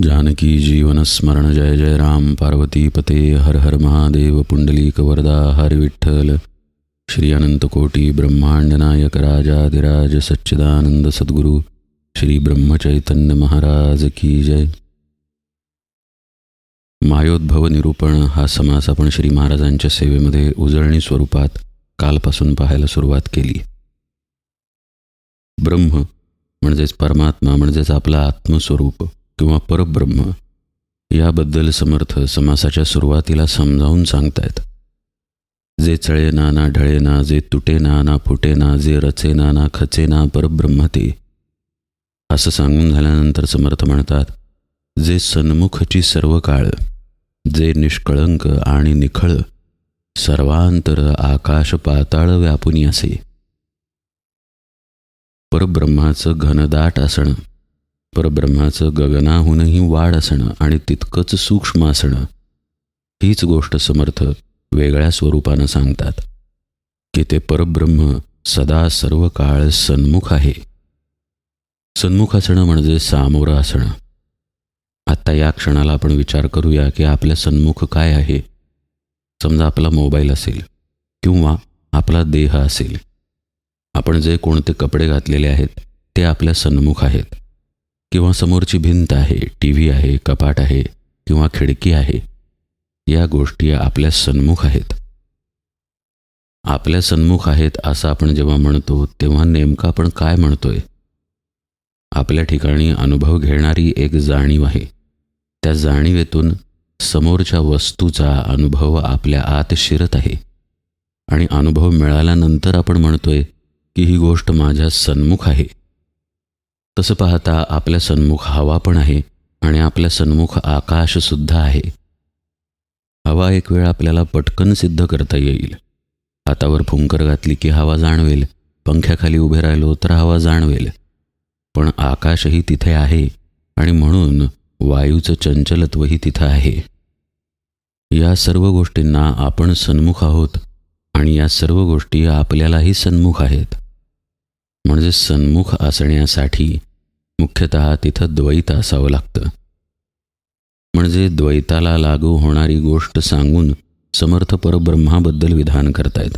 जानकी जीवन स्मरण जय जय राम पार्वती पते हर हर महादेव पुंडलीक वरदा हर विठ्ठल श्री अनंत कोटी ब्रह्मांड नायक राजाधिराज सच्चिदानंद सद्गुरु श्री ब्रह्मचैतन्य महाराज की जय। मायोद्भव निरूपण हा समास आपण श्री महाराजांच्या सेवेमध्ये उजळणी स्वरूपात कालपासून पाहायला सुरुवात केली। ब्रह्म म्हणजेच परमात्मा म्हणजेच आपला आत्मस्वरूप किंवा परब्रह्म याबद्दल समर्थ समासाच्या सुरुवातीला समजावून सांगतायत। जे चळेना ना ढळेना, जे तुटेना ना फुटेना, जे रचेना ना खचेना परब्रह्म ते, असं सांगून झाल्यानंतर समर्थ म्हणतात, जे सन्मुखची सर्व काळ, जे निष्कळंक आणि निखळ सर्वांतर आकाश पाताळ व्यापुनी असे। परब्रह्माचं घनदाट असणं, परब्रह्माचं गगनाहूनही वाढ असणं आणि तितकंच सूक्ष्म असणं, हीच गोष्ट समर्थ वेगळ्या स्वरूपानं सांगतात की ते परब्रह्म सदा सर्व काळ सन्मुख आहे। सन्मुख असणं म्हणजे सामोरं असणं। आत्ता या क्षणाला आपण विचार करूया की आपल्या सन्मुख काय आहे। समजा आपला मोबाईल असेल किंवा आपला देह असेल, आपण जे कोणते कपडे घातलेले आहेत ते आपल्या सन्मुख आहेत, किंवा समोरची भिंत आहे, टी व्ही आहे, कपाट आहे किंवा खिडकी आहे, या गोष्टी आपल्या सन्मुख आहेत। आपल्या सन्मुख आहेत असं आपण जेव्हा म्हणतो तेव्हा नेमकं आपण काय म्हणतोय? आपल्या ठिकाणी अनुभव घेणारी एक जाणीव आहे, त्या जाणीवेतून समोरच्या वस्तूचा अनुभव आपल्या आत शिरत आहे आणि अनुभव मिळाल्यानंतर आपण म्हणतोय की ही गोष्ट माझ्या सन्मुख आहे। तसं पाहता आपल्या सन्मुख हवा पण आहे आणि आपल्या सन्मुख आकाशसुद्धा आहे। हवा एक वेळ आपल्याला पटकन सिद्ध करता येईल। हातावर फुंकर घातली की हवा जाणवेल, पंख्याखाली उभे राहिलो तर हवा जाणवेल, पण आकाशही तिथे आहे आणि म्हणून वायूचं चंचलत्वही तिथं आहे। या सर्व गोष्टींना आपण सन्मुख आहोत आणि या सर्व गोष्टी आपल्यालाही सन्मुख आहेत। म्हणजे सन्मुख असण्यासाठी मुख्यतः तिथं द्वैत असावं लागतं। म्हणजे द्वैताला लागू होणारी गोष्ट सांगून समर्थ परब्रह्माबद्दल विधान करतायत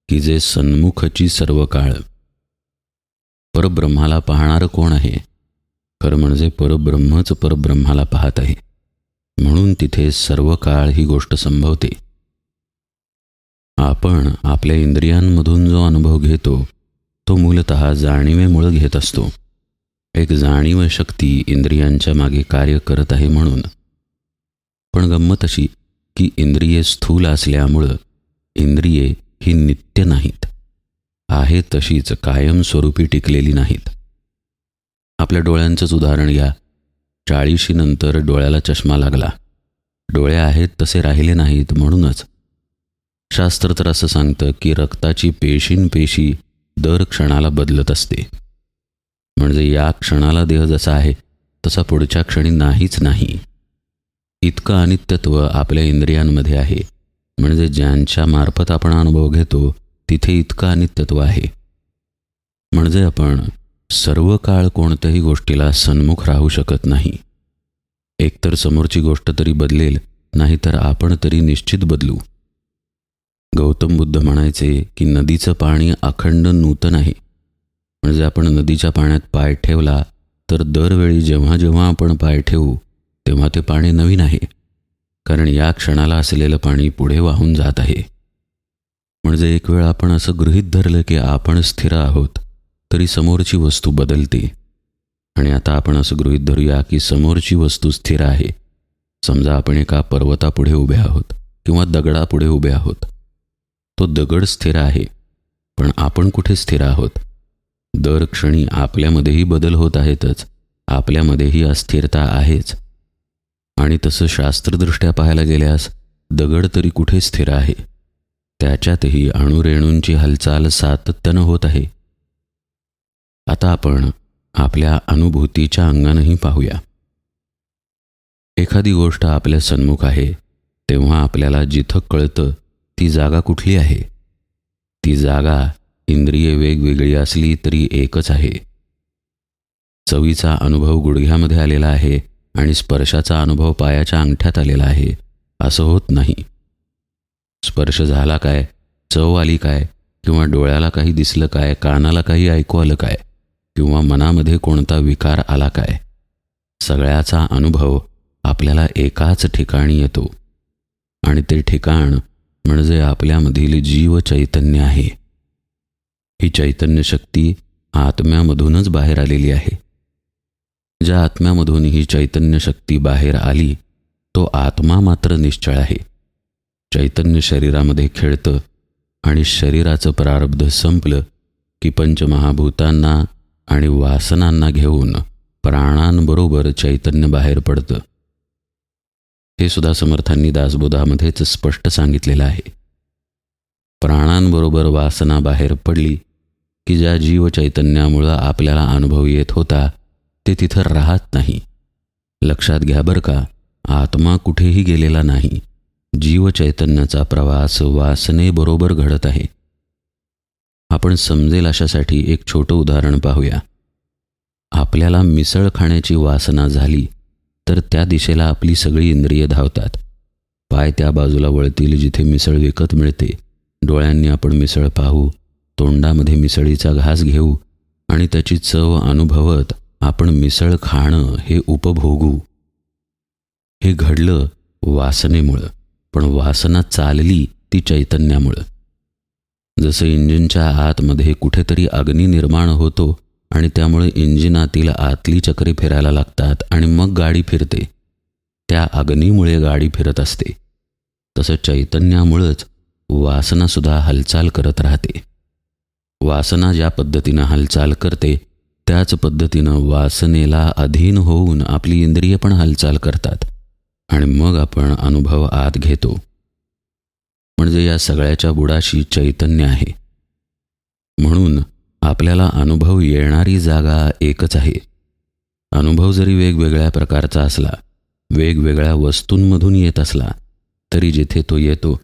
की जे सन्मुखची सर्व काळ। परब्रह्माला पाहणारं कोण आहे? खरं म्हणजे परब्रह्मच परब्रह्माला पाहत आहे, म्हणून तिथे सर्व काळ ही गोष्ट संभवते। आपण आपल्या इंद्रियांमधून जो अनुभव घेतो तो मूलतः जाणीवेमुळे घेत असतो। एक जाणीव शक्ती इंद्रियांच्या मागे कार्य करत आहे म्हणून। पण गंमत अशी की इंद्रिये स्थूल असल्यामुळं इंद्रिये ही नित्य नाहीत, आहे तशीच कायमस्वरूपी टिकलेली नाहीत। आपल्या डोळ्यांचंच उदाहरण घ्या। 40 नंतर डोळ्याला चष्मा लागला, डोळे आहेत तसे राहिले नाहीत। म्हणूनच शास्त्र तर असं सांगतं की रक्ताची पेशी दर क्षणाला बदलत असते। म्हणजे या क्षणाला देह जसा आहे तसा पुढच्या क्षणी नाहीच नाही। इतकं अनित्यत्व आपल्या इंद्रियांमध्ये आहे। म्हणजे ज्यांच्या मार्फत आपण अनुभव घेतो तिथे इतकं अनित्यत्व आहे। म्हणजे आपण सर्व काळ कोणत्याही गोष्टीला सन्मुख राहू शकत नाही। एकतर समोरची गोष्ट तरी बदलेल, नाहीतर आपण तरी निश्चित बदलू। गौतम बुद्ध म्हणायचे की नदीचं पाणी अखंड नूतन आहे। म्हणजे आपण नदीच्या पाण्यात पाय ठेवला तर दरवेळी जेव्हा जेव्हा आपण पाय ठेवू तेव्हा ते पाणी नवीन आहे, कारण या क्षणाला असलेलं पाणी पुढे वाहून जात आहे। म्हणजे एक वेळ आपण असं गृहीत धरलं की आपण स्थिर आहोत तरी समोरची वस्तू बदलते। आणि आता आपण असं गृहीत धरूया की समोरची वस्तू स्थिर आहे। समजा आपण एका पर्वतापुढे उभे आहोत किंवा दगडापुढे उभे आहोत। तो दगड स्थिर आहे, पण आपण कुठे स्थिर आहोत? दर क्षणी आपल्यामध्येही बदल होत आहेतच, आपल्यामध्येही अस्थिरता आहेच। आणि तसं शास्त्रदृष्ट्या पाहायला गेल्यास दगड तरी कुठे स्थिर आहे? त्याच्यातही अणुरेणूंची हालचाल सातत्यानं होत आहे। आता आपण आपल्या अनुभूतीच्या अंगानेही पाहूया। एखादी गोष्ट आपल्या सन्मुख आहे तेव्हा आपल्याला जिथं कळतं ती जागा कुठली आहे? ती जागा इंद्रिये वेगवेगळी असली तरी एकच आहे। चवीचा अनुभव गुडघ्यामध्ये आलेला आहे आणि स्पर्शाचा अनुभव पायाच्या अंगठ्यात आलेला आहे असं होत नाही. स्पर्श झाला काय, चव आली काय, किंवा डोळ्याला काही दिसलं काय, कानाला काही ऐकू आलं काय, किंवा मनामध्ये कोणता विकार आला काय, सगळ्याचा अनुभव आपल्याला एकाच ठिकाणी येतो. आणि ते ठिकाण म्हणजे आपल्यामधील जीव चैतन्य आहे. ही चैतन्य शक्ती आत्म्यामधूनच बाहेर आलेली आहे. ज्या आत्म्यामधून ही चैतन्य शक्ती बाहेर आली तो आत्मा मात्र निश्चळ आहे. चैतन्य शरीरामध्ये खेळतं आणि शरीराचं प्रारब्ध संपलं की पंचमहाभूतांना आणि वासनांना घेऊन प्राणांबरोबर चैतन्य बाहेर पडतं. हे सुद्धा समर्थांनी दासबोधामध्येच स्पष्ट सांगितलेलं आहे. प्राणांबरोबर वासना बाहेर पडली की ज्या जीव चैतन्यामुळं आपल्याला अनुभव येत होता ते तिथं राहत नाही. लक्षात घ्या बरं का, आत्मा कुठेही गेलेला नाही. जीव चैतन्याचा प्रवास वासनेबरोबर घडत आहे. आपण समजेल अशासाठी एक छोटं उदाहरण पाहूया. आपल्याला मिसळ खाण्याची वासना झाली तर त्या दिशेला आपली सगळी इंद्रिये धावतात. पाय त्या बाजूला वळतील जिथे मिसळ विकत मिळते. डोळ्यांनी आपण मिसळ पाहू, तोंडामध्ये मिसळीचा घास घेऊ आणि त्याची चव अनुभवत आपण मिसळ खाणं हे उपभोगू. हे घडलं वासनेमुळं, पण वासना चालली ती चैतन्यामुळं. जसं इंजिनच्या आतमध्ये कुठेतरी अग्नी निर्माण होतो आणि त्यामुळे इंजिनातील आतली चक्रे फिरायला लागतात आणि मग गाडी फिरते. त्या अग्नीमुळे गाडी फिरत असते. तसं चैतन्यामुळंच वासनासुद्धा हालचाल करत राहते. वासना ज्या पद्धतीनं हालचाल करते त्याच पद्धतीनं वासनेला अधीन होऊन आपली इंद्रिय पण हालचाल करतात आणि मग आपण अनुभव आत घेतो. म्हणजे या सगळ्याच्या बुडाशी चैतन्य आहे. म्हणून आपल्याला अनुभव येणारी जागा एकच आहे. अनुभव जरी वेगवेगळ्या प्रकारचा असला, वेगवेगळ्या वस्तूंमधून येत असला, तरी जिथे तो येतो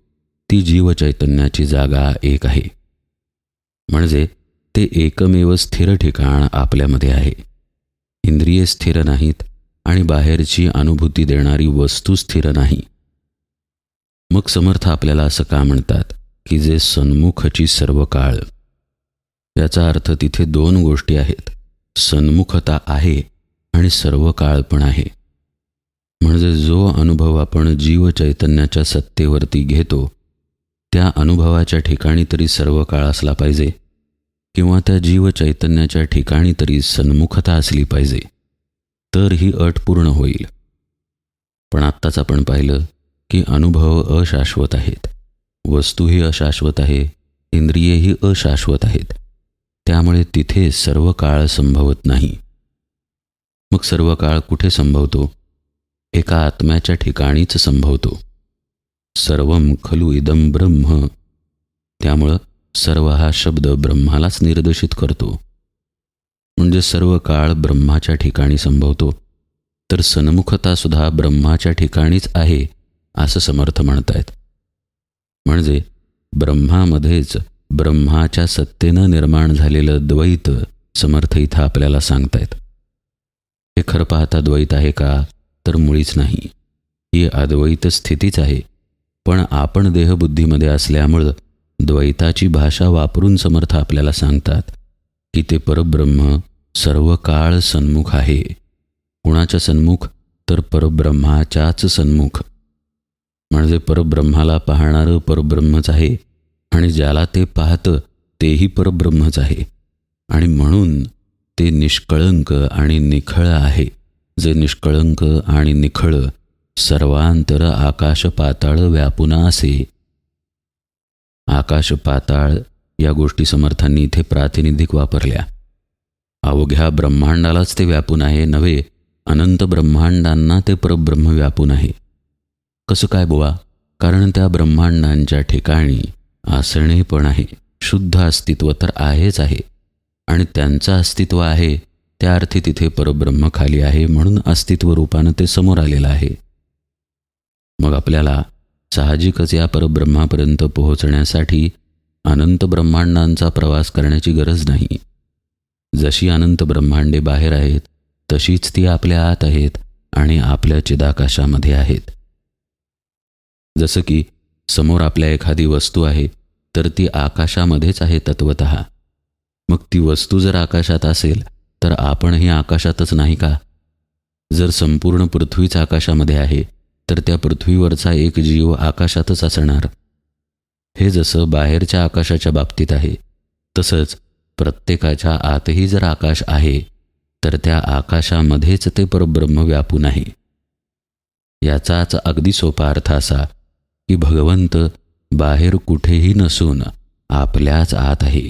ती जीवचैतन्याची जागा एक आहे. म्हणजे ते एकमेव स्थिर ठिकाण आपल्यामध्ये आहे. इंद्रिये स्थिर नाहीत आणि बाहेरची अनुभूती देणारी वस्तू स्थिर नाही. मग समर्थ आपल्याला असं का म्हणतात की जे सन्मुखची सर्व काळ. याचा अर्थ तिथे दोन गोष्टी आहेत. सन्मुखता आहे आणि सर्व काळ पण आहे. म्हणजे जो अनुभव आपण जीव चैतन्याच्या सत्तेवरती घेतो त्या अनुभवाच्या ठिकाणी तरी सर्व काळ असला पाहिजे किंवा त्या जीव चैतन्याच्या ठिकाणी तरी सन्मुखता असली पाहिजे, तर ही अट पूर्ण होईल. पण आत्ताच आपण पाहिलं की अनुभव अशाश्वत आहेत, वस्तूही अशाश्वत आहे, इंद्रियेही अशाश्वत आहेत. त्यामुळे तिथे सर्व काळ संभवत नाही. मग सर्व काळ कुठे संभवतो? एका आत्म्याच्या ठिकाणीच संभवतो. सर्वं खलु इदं ब्रह्म. त्यामुळं सर्व हा शब्द ब्रह्मालाच निर्देशित करतो. म्हणजे सर्व काळ ब्रह्माच्या ठिकाणी संभवतो. तर सन्मुखतासुद्धा ब्रह्माच्या ठिकाणीच आहे असं समर्थ म्हणतायत. म्हणजे ब्रह्मामध्येच ब्रह्माच्या सत्तेनं निर्माण झालेलं द्वैत समर्थ इथं आपल्याला सांगतायत. हे खरं पाहता द्वैत आहे का? तर मुळीच नाही. ही अद्वैत स्थितीच आहे. पण आपण देहबुद्धीमध्ये असल्यामुळं द्वैताची भाषा वापरून समर्थ आपल्याला सांगतात की ते परब्रह्म सर्व काळ सन्मुख आहे. कुणाच्या सन्मुख? तर परब्रह्माच्याच सन्मुख. म्हणजे परब्रह्माला पाहणारं परब्रह्मच आहे आणि ज्याला ते पाहतं तेही परब्रह्मच आहे. आणि म्हणून ते निष्कळंक आणि निखळ आहे. जे निष्कळंक आणि निखळ सर्वांतर आकाश पाताळ व्यापून असे. आकाश पाताळ या गोष्टी समर्थांनी इथे प्रातिनिधिक वापरल्या. अवघ्या ब्रह्मांडालाच ते व्यापून आहे नव्हे, अनंत ब्रह्मांडांना ते परब्रह्म व्यापून आहे. कसं काय बुवा? कारण त्या ब्रह्मांडांच्या ठिकाणी आसणे पण आहे. शुद्ध अस्तित्व तर आहेच आहे आणि त्यांचं अस्तित्व आहे त्या अर्थी तिथे परब्रह्म खाली आहे, म्हणून अस्तित्व रूपानं ते समोर आलेलं आहे. मग आपल्याला साहजिकच या परब्रह्मापर्यंत पोहोचण्यासाठी अनंत ब्रह्मांडांचा प्रवास करण्याची गरज नाही. जशी अनंत ब्रह्मांडे बाहेर आहेत तशीच ती आपल्या आत आहेत आणि आपल्या चिदाकाशामध्ये आहेत. जसं की समोर आपल्या एखादी वस्तू आहे, तर ती आकाशामध्येच आहे तत्वतः. मग ती वस्तू जर आकाशात असेल तर आपणही आकाशातच नाही का? जर संपूर्ण पृथ्वीच आकाशामध्ये आहे तर त्या पृथ्वीवरचा एक जीव आकाशातच असणार. हे जसं बाहेरच्या आकाशाच्या बाबतीत आहे, तसंच प्रत्येकाच्या आतही जर आकाश आहे तर त्या आकाशामध्येच ते परब्रह्म व्यापून आहे. याचाच अगदी सोपा अर्थ असा की भगवंत बाहेर कुठेही नसून आपल्याच आत आहे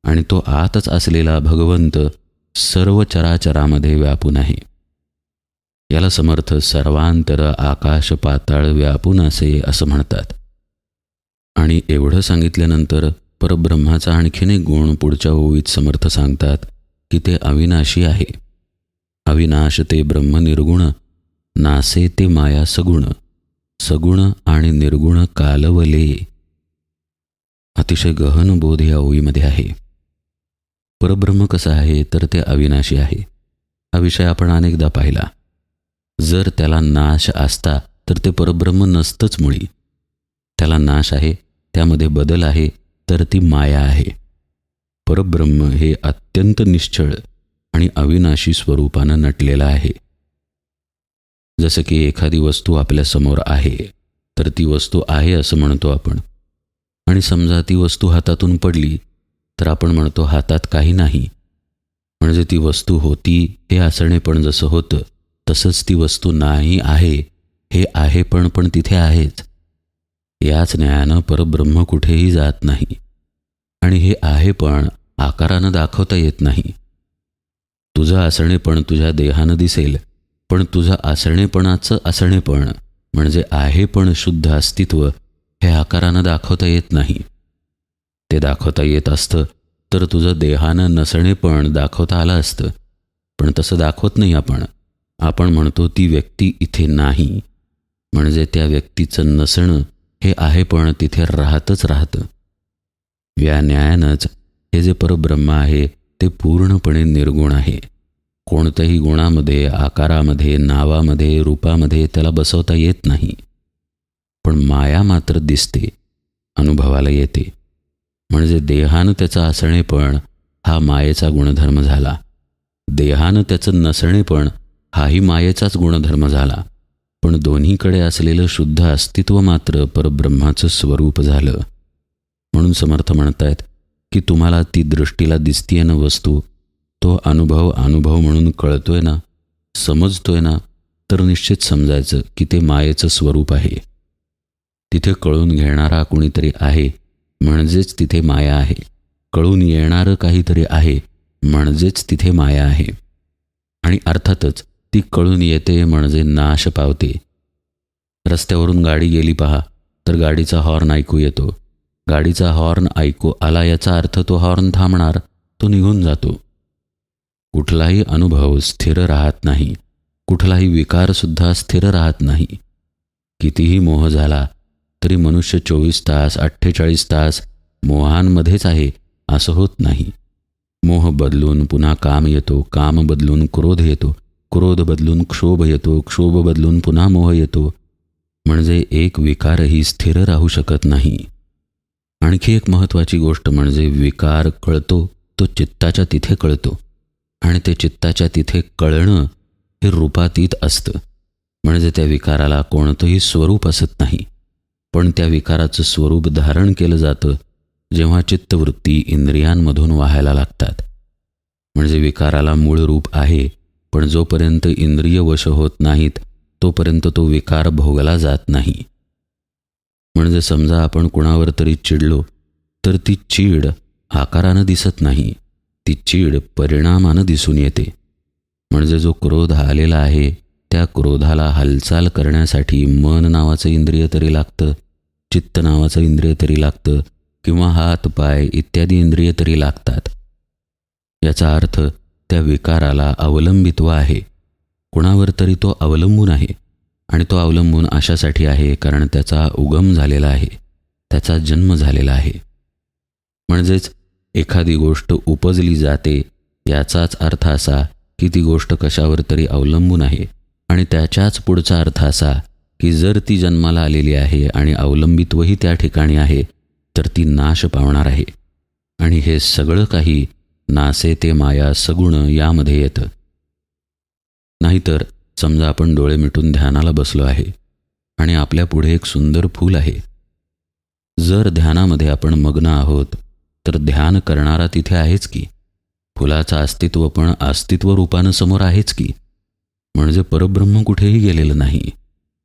आणि तो आतच असलेला भगवंत सर्व चराचरामध्ये व्यापून आहे. याला समर्थ सर्वांतर आकाश पाताळ व्यापून असे असं म्हणतात. आणि एवढं सांगितल्यानंतर परब्रह्माचा आणखीन एक गुण पुढच्या ओळीत समर्थ सांगतात की ते अविनाशी आहे. अविनाश ते ब्रह्म निर्गुण, नासे ते माया सगुण, सगुण आणि निर्गुण कालवले. अतिशय गहन बोध या ओळीमध्ये आहे. परब्रह्म कसं आहे तर ते अविनाशी आहे. हा विषय आपण अनेकदा पाहिला. जर त्याला नाश असता तर ते परब्रह्म नसतंच मुळी. त्याला नाश आहे, त्यामध्ये बदल आहे, तर ती माया आहे. परब्रह्म हे अत्यंत निश्चळ आणि अविनाशी स्वरूपानं नटलेलं आहे. जसं की एखादी वस्तू आपल्यासमोर आहे तर ती वस्तू आहे असं म्हणतो आपण. आणि समजा ती वस्तू हातातून पडली तर आपण म्हणतो हातात काही नाही. म्हणजे ती वस्तू होती हे असणे पण जसं होतं तसंच ती वस्तू नाही आहे हे आहे पण तिथे आहेच. याच न्यायानं परब्रह्म कुठेही जात नाही आणि हे आहे पण आकारानं दाखवता येत नाही. तुझं असणेपण तुझ्या देहानं दिसेल, पण तुझं असणेपणाचं असणेपण म्हणजे आहे पण शुद्ध अस्तित्व हे आकारानं दाखवता येत नाही. ते दाखवता येत असतं तर तुझं देहानं नसणेपण दाखवता आलं असतं, पण तसं दाखवत नाही आपण. आपण म्हणतो ती व्यक्ती इथे नाही, म्हणजे त्या व्यक्तीचं नसणं हे आहे पण तिथे राहतच राहतं. या न्यायानंच हे जे परब्रह्म आहे ते पूर्णपणे निर्गुण आहे. कोणत्याही गुणामध्ये, आकारामध्ये, नावामध्ये, रूपामध्ये त्याला बसवता येत नाही. पण माया मात्र दिसते, अनुभवाला येते. म्हणजे देहानं त्याचं असणेपण हा मायेचा गुणधर्म झाला. देहानं त्याचं नसणेपण हाही मायेचाच गुणधर्म झाला. पण दोन्हीकडे असलेलं शुद्ध अस्तित्व मात्र परब्रह्माचं स्वरूप झालं. म्हणून समर्थ म्हणतायत की तुम्हाला ती दृष्टीला दिसतीये ना वस्तू, तो अनुभव म्हणून कळतोय ना, समजतोय ना, तर निश्चित समजायचं की ते मायेचं स्वरूप आहे. तिथे कळून घेणारा कुणीतरी आहे म्हणजेच तिथे माया आहे. कळून येणारं काहीतरी आहे म्हणजेच तिथे माया आहे. आणि अर्थातच ती कळून येते म्हणजे नाश पावते. रस्त्यावरून गाडी गेली पहा तर गाडीचा हॉर्न ऐकू येतो. गाडीचा हॉर्न ऐकू आला याचा अर्थ तो हॉर्न थांबणार, तो निघून जातो. कुठलाही अनुभव स्थिर राहत नाही, कुठलाही विकारसुद्धा स्थिर राहत नाही. कितीही मोह झाला तरी मनुष्य 24 तास 48 तास मोहांमध्येच आहे असं होत नाही. मोह बदलून पुन्हा काम येतो, काम बदलून क्रोध येतो, क्रोध बदलून क्षोभ येतो, क्षोभ बदलून पुन्हा मोह येतो. म्हणजे एक विकारही स्थिर राहू शकत नाही. आणखी एक महत्त्वाची गोष्ट म्हणजे विकार कळतो तो चित्ताच्या तिथे कळतो आणि ते चित्ताच्या तिथे कळणं हे रूपातीत असतं. म्हणजे त्या विकाराला कोणतंही स्वरूप असत नाही, पण त्या विकाराचं स्वरूप धारण केलं जातं जेव्हा चित्तवृत्ती इंद्रियांमधून वाहायला लागतात. म्हणजे विकाराला मूळ रूप आहे, पण जोपर्यंत इंद्रिय वश होत नाहीत तोपर्यंत तो विकार भोगला जात नाही. म्हणजे समजा आपण कुणावर तरी चिडलो तर ती चीड आकारानं दिसत नाही, ती चीड परिणामानं दिसून येते. म्हणजे जो क्रोध आलेला आहे त्या क्रोधाला हालचाल करण्यासाठी मन नावाचं इंद्रिय तरी लागतं, चित्त नावाचं इंद्रिय तरी लागतं, किंवा हात पाय इत्यादी इंद्रिय तरी लागतात. याचा अर्थ त्या विकाराला अवलंबित्व आहे, कुणावर तरी तो अवलंबून आहे. आणि तो अवलंबून अशासाठी आहे कारण त्याचा उगम झालेला आहे, त्याचा जन्म झालेला आहे. म्हणजेच एखादी गोष्ट उपजली जाते याचाच अर्थ असा की ती गोष्ट कशावर तरी अवलंबून आहे. आणि त्याच्याच पुढचा अर्थ असा की जर ती जन्माला आलेली आहे आणि अवलंबित्वही त्या ठिकाणी आहे तर ती नाश पावणार आहे. आणि हे सगळं काही नासे ते माया सगुण यामध्ये येतं. नाहीतर समजा आपण डोळे मिटून ध्यानाला बसलो आहे आणि आपल्या पुढे एक सुंदर फूल आहे. जर ध्यानामध्ये आपण मग्न आहोत तर ध्यान करणारा तिथे आहेच की. फुलाचं अस्तित्व पण अस्तित्व रूपानं समोर आहेच की. म्हणजे परब्रह्म कुठेही गेलेलं नाही,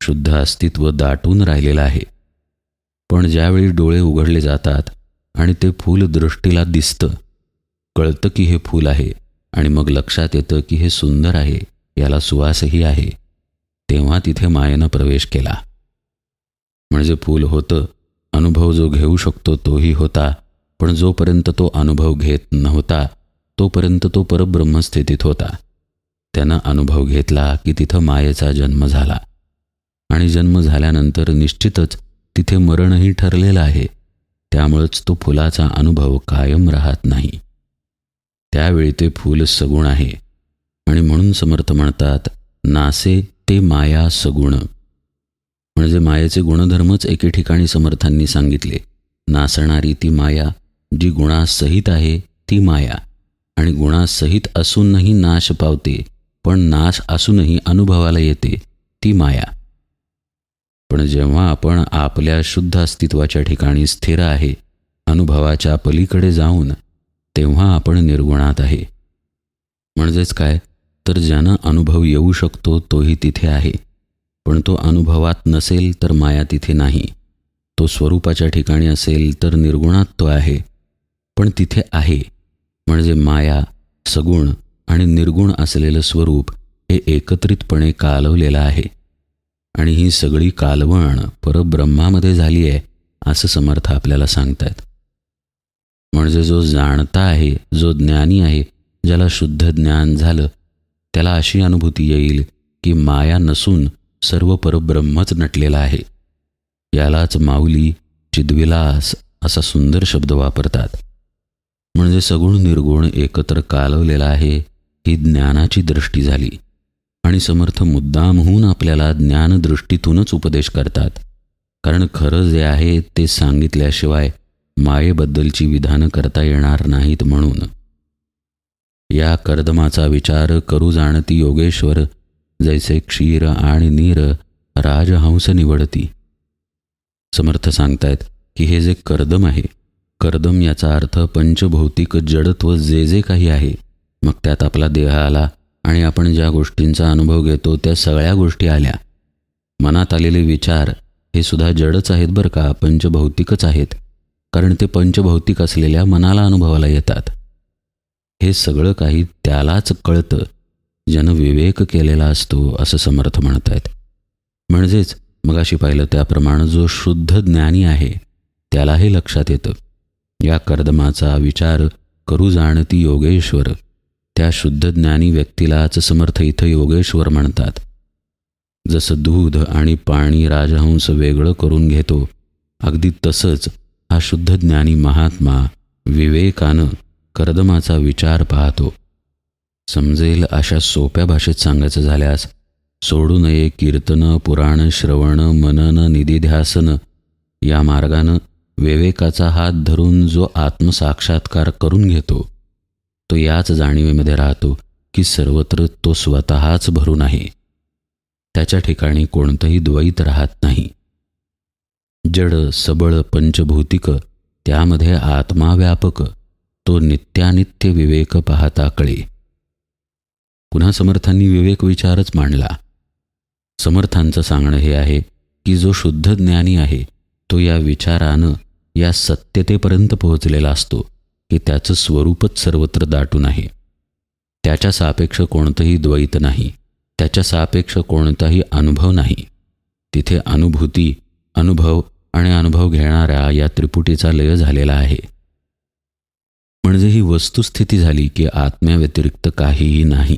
शुद्ध अस्तित्व दाटून राहिलेलं आहे. पण ज्यावेळी डोळे उघडले जातात आणि ते फूल दृष्टीला दिसतं, कळतं की हे फूल आहे आणि मग लक्षात येतं की हे सुंदर आहे, याला सुवासही आहे, तेव्हा तिथे मायेनं प्रवेश केला. म्हणजे फूल होतं, अनुभव जो घेऊ शकतो तोही होता, पण जोपर्यंत तो अनुभव घेत नव्हता तोपर्यंत तो परब्रह्मस्थितीत होता. त्यानं अनुभव घेतला की तिथं मायेचा जन्म झाला आणि जन्म झाल्यानंतर निश्चितच तिथे मरणही ठरलेलं आहे. त्यामुळंच तो फुलाचा अनुभव कायम राहत नाही. त्यावेळी ते फूल सगुण आहे आणि म्हणून समर्थ म्हणतात नासे ते माया सगुण. म्हणजे मायेचे गुणधर्मच एके ठिकाणी समर्थांनी सांगितले. नासणारी ती माया, जी गुणासहित आहे ती माया, आणि गुणासहित असूनही नाश पावते, पण नाश असूनही अनुभवाला येते ती माया. पण जेव्हा आपण आपल्या शुद्ध अस्तित्वाच्या ठिकाणी स्थिर आहे, अनुभवाच्या पलीकडे जाऊन, तेव्हा आपण निर्गुणात आहे. म्हणजेच काय, तर ज्यानं अनुभव येऊ शकतो तोही तिथे आहे, पण तो अनुभवात नसेल तर माया तिथे नाही. तो स्वरूपाच्या ठिकाणी असेल तर निर्गुणात तो आहे, पण तिथे आहे. म्हणजे माया, सगुण आणि निर्गुण असलेलं स्वरूप हे एकत्रितपणे कालवलेलं आहे. आणि ही सगळी कालवण परब्रह्मामध्ये झाली आहे असं समर्थ आपल्याला सांगतात. म्हणजे जो जाणता आहे, जो ज्ञानी आहे, ज्याला शुद्ध ज्ञान झालं, त्याला अशी अनुभूती येईल की माया नसून सर्व परब्रह्मच नटलेला आहे. यालाच माऊली चिद्विलास असा सुंदर शब्द वापरतात. म्हणजे सगुण निर्गुण एकत्र कालवलेला आहे, ही ज्ञानाची दृष्टी झाली. आणि समर्थ मुद्दामहून आपल्याला ज्ञानदृष्टीतूनच उपदेश करतात, कारण खरं जे आहे ते सांगितल्याशिवाय मायेबद्दलची विधानं करता येणार नाहीत. म्हणून या कर्दमाचा विचार करू जाणती योगेश्वर, जैसे क्षीर आणि नीर राजहंस निवडती. समर्थ सांगतायत की हे जे कर्दम आहे, कर्दम याचा अर्थ पंचभौतिक जडत्व जे जे काही आहे, मग त्यात आपला देह आला आणि आपण ज्या गोष्टींचा अनुभव घेतो त्या सगळ्या गोष्टी आल्या. मनात आलेले विचार हे सुद्धा जडच आहेत बरं का, पंचभौतिकच आहेत, कारण ते पंचभौतिक असलेल्या मनाला अनुभवाला येतात. हे सगळं काही त्यालाच कळतं ज्यानं विवेक केलेला असतो असं समर्थ म्हणत आहेत. म्हणजेच मगाशी पाहिलं त्याप्रमाणे जो शुद्ध ज्ञानी आहे त्याला हे लक्षात येतं. या कर्दमाचा विचार करू जाणती योगेश्वर, त्या शुद्ध ज्ञानी व्यक्तीलाच समर्थ इथं योगेश्वर म्हणतात. जसं दूध आणि पाणी राजहंस वेगळं करून घेतो, अगदी तसंच हा शुद्ध ज्ञानी महात्मा विवेकानं कर्दमाचा विचार पाहतो. समजेल अशा सोप्या भाषेत सांगायचं झाल्यास, सोडू नये कीर्तन पुराण श्रवण मनन निधिध्यासन या मार्गानं विवेकाचा हात धरून जो आत्मसाक्षात्कार करून घेतो, तो याच जाणीवेमध्ये राहतो की सर्वत्र तो स्वतःच भरून आहे. त्याच्या ठिकाणी कोणतंही द्वैत राहत नाही. जड सबळ पंचभौतिक, त्यामध्ये आत्मा व्यापक, तो नित्यानित्य विवेक पाहता कळे. पुन्हा समर्थांनी विवेक विचारच मांडला. समर्थांचं सांगणं हे आहे की जो शुद्ध ज्ञानी आहे तो या विचारानं या सत्यतेपर्यंत पोहोचलेला असतो की त्याचं स्वरूपच सर्वत्र दाटून आहे. त्याच्या सापेक्ष कोणतंही द्वैत नाही, त्याच्या सापेक्ष कोणताही अनुभव नाही. तिथे अनुभूती, अनुभव आणि अनुभव घेणाऱ्या या त्रिपुटीचा लय झालेला आहे. म्हणजे ही वस्तुस्थिती झाली की आत्म्याव्यतिरिक्त काहीही नाही.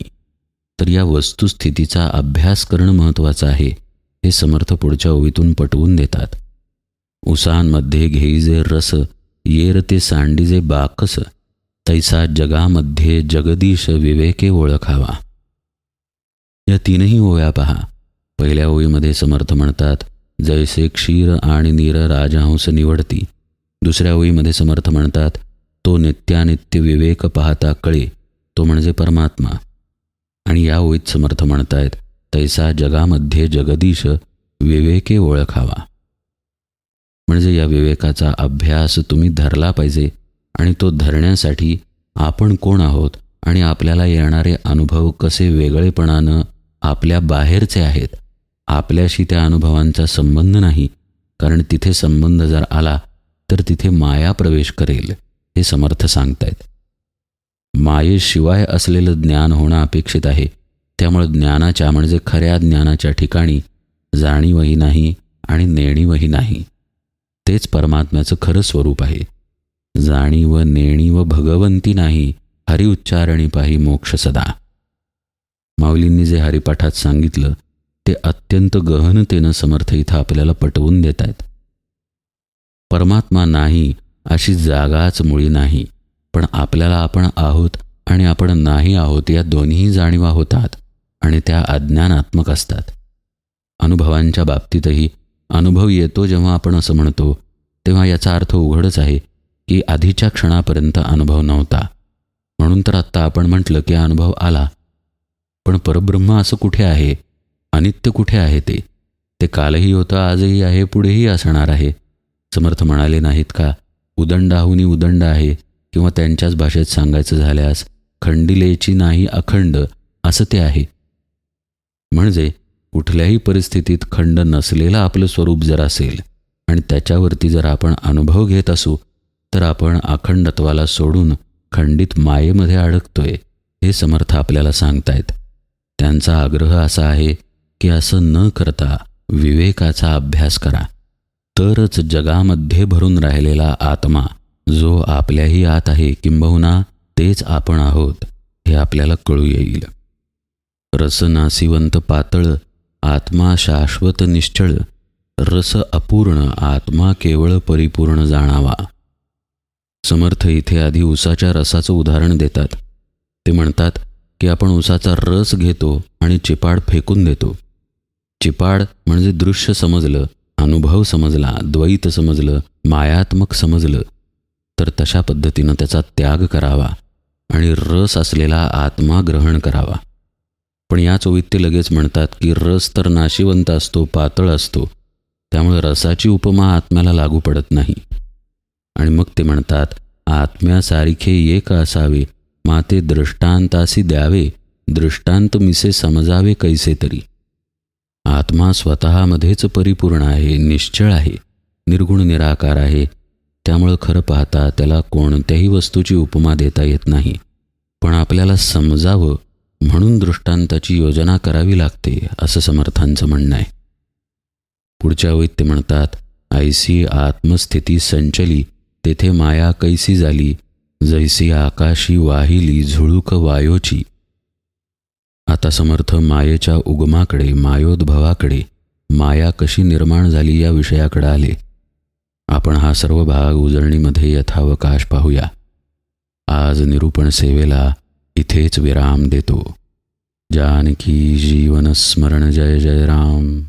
तर या वस्तुस्थितीचा अभ्यास करणं महत्त्वाचं आहे, हे समर्थ पुढच्या ओवीतून पटवून देतात. उसांमध्ये घेईजे रस, येर ते सांडीजे बाकस, तैसा जगामध्ये जगदीश विवेके ओळखावा. या तीनही ओव्या पहा. पहिल्या ओळीमध्ये समर्थ म्हणतात, जैसे क्षीर आणि नीर राजहंस निवडती. दुसऱ्या ओळीमध्ये समर्थ म्हणतात, तो नित्यानित्य विवेक पाहता कळे, तो म्हणजे परमात्मा. आणि या ओळीत समर्थ म्हणतायत, तैसा जगामध्ये जगदीश विवेके ओळखावा. म्हणजे या विवेकाचा अभ्यास तुम्ही धरला पाहिजे आणि तो धरण्यासाठी आपण कोण आहोत आणि आपल्याला येणारे अनुभव कसे वेगळेपणानं आपल्या बाहेरचे आहेत. आपल्याशी त्या अनुभवांचा संबंध नाही, कारण तिथे संबंध जर आला तर तिथे माया प्रवेश करेल, हे समर्थ सांगतायत. मायेशिवाय असलेलं ज्ञान होणं अपेक्षित आहे. त्यामुळे ज्ञानाच्या म्हणजे खऱ्या ज्ञानाच्या ठिकाणी जाणीवही नाही आणि नेणीवही नाही. तेच परमात्म्याचं खरं स्वरूप आहे. जाणीव नेणीव भगवंती नाही, हरि उच्चारणी पाही मोक्ष सदा. माऊलींनी जे हरिपाठात सांगितलं ते अत्यंत गहनतेनं समर्थ इथं आपल्याला पटवून देत आहेत. परमात्मा नाही अशी जागाच मुळी नाही, पण आपल्याला आपण आहोत आणि आपण नाही आहोत या दोन्ही जाणीवा होतात आणि त्या अज्ञानात्मक असतात. अनुभवांच्या बाबतीतही अनुभव येतो जेव्हा आपण असं म्हणतो तेव्हा याचा अर्थ उघडच आहे की आधीच्या क्षणापर्यंत अनुभव नव्हता. म्हणून तर आत्ता आपण म्हटलं की अनुभव आला. पण परब्रह्म असं कुठे आहे? अनित्य कुठे आहे? ते कालही होतं, आजही आहे, पुढेही असणार आहे. समर्थ म्हणाले नाहीत का, उदंडाहुनी उदंड आहे, किंवा त्यांच्याच भाषेत सांगायचं झाल्यास खंडिलेची नाही अखंड असं ते आहे. म्हणजे कुठल्याही परिस्थितीत खंड नसलेलं आपलं स्वरूप जर असेल आणि त्याच्यावरती जर आपण अनुभव घेत असू तर आपण अखंडत्वाला सोडून खंडित मायेमध्ये अडकतोय, हे समर्थ आपल्याला सांगतायत. त्यांचा आग्रह असा आहे की असं न करता विवेकाचा अभ्यास करा, तरच जगामध्ये भरून राहिलेला आत्मा जो आपल्याही आत आहे, किंबहुना तेच आपण आहोत, हे आपल्याला कळू येईल. रस नासिवंत पातळ, आत्मा शाश्वत निश्चळ, रस अपूर्ण, आत्मा केवळ परिपूर्ण जाणावा. समर्थ इथे आधी उसाच्या रसाचं उदाहरण देतात. ते म्हणतात की आपण उसाचा रस घेतो आणि चिपाड फेकून देतो. चिपाड म्हणजे दृश्य समजलं, अनुभव समजला, द्वैत समजलं, मायात्मक समजलं, तर तशा पद्धतीनं त्याचा त्याग करावा आणि रस असलेला आत्मा ग्रहण करावा. पण याच ओळीत ते लगेच म्हणतात की रस तर नाशिवंत असतो, पातळ असतो, त्यामुळे रसाची उपमा आत्म्याला लागू पडत नाही. आणि मग ते म्हणतात, आत्म्यासारखे एक असावे, माते दृष्टांतासी द्यावे, दृष्टांत मिसे समजावे कैसे तरी. आत्मा स्वतःमध्येच परिपूर्ण आहे, निश्चळ आहे, निर्गुण निराकार आहे. त्यामुळं खरं पाहता त्याला कोणत्याही वस्तूची उपमा देता येत नाही. पण आपल्याला समजावं म्हणून दृष्टांताची योजना करावी लागते, असं समर्थांचं म्हणणं आहे. पुढच्या ओळीत ते म्हणतात, ऐसी आत्मस्थिती संचली, तेथे माया कैसी झाली, जैसी आकाशी वाहिली झुळूक वायोची. आता समर्थ मायेच्या उगमाकडे, मायोद्भवाकडे, माया कशी निर्माण झाली या विषयाकडे आले. आपण हा सर्व भाग उजळणीमध्ये यथावकाश पाहूया. आज निरूपण सेवेला इथेच विराम देतो. जानकी जीवन स्मरण. जय जय राम.